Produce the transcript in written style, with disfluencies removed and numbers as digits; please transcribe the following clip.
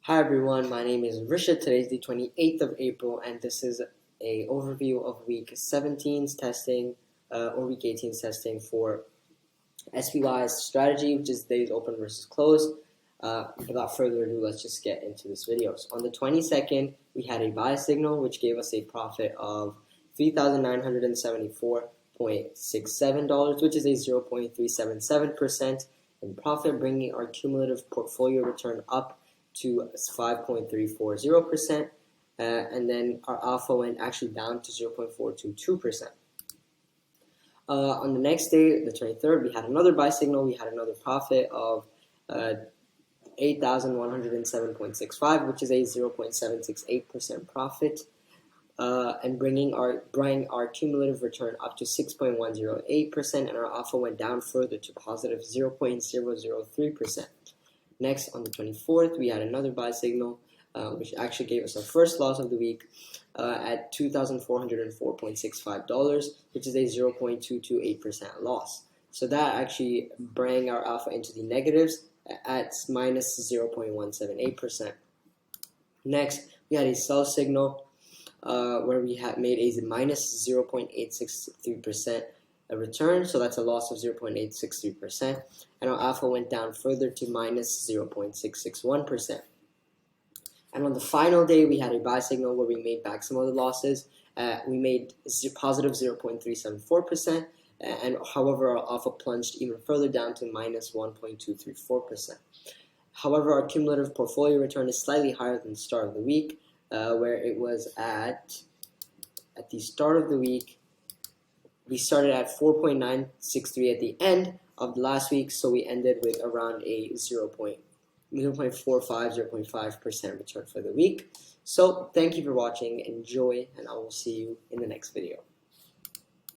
Hi everyone, my name is Rishad. Today is the 28th of April and this is a overview of week 17's testing or week 18's testing for SPY's strategy, which is days open versus close. Without further ado, let's just get into this video. So on the 22nd, we had a buy signal which gave us a profit of $3,974.67, which is a 0.377% in profit, bringing our cumulative portfolio return up to 5.340%, and then our alpha went actually down to 0.422%. On the next day, the 23rd, we had another buy signal. We had another profit of 8,107.65, which is a 0.768% profit, and bringing our cumulative return up to 6.108%, and our alpha went down further to positive 0.003%. Next, on the 24th, we had another buy signal, which actually gave us our first loss of the week at $2,404.65, which is a 0.228% loss. So that actually brought our alpha into the negatives at minus 0.178%. Next, we had a sell signal where we had made a minus 0.863% a return, so that's a loss of 0.863%, and our alpha went down further to minus 0.661%. And on the final day, we had a buy signal where we made back some of the losses. We made positive 0.374%, and however, our alpha plunged even further down to minus 1.234%. However, our cumulative portfolio return is slightly higher than the start of the week, where it was at the start of the week, we started at 4.963 at the end of the last week, so we ended with around a 0.45, 0.5% return for the week. So thank you for watching, enjoy, and I will see you in the next video.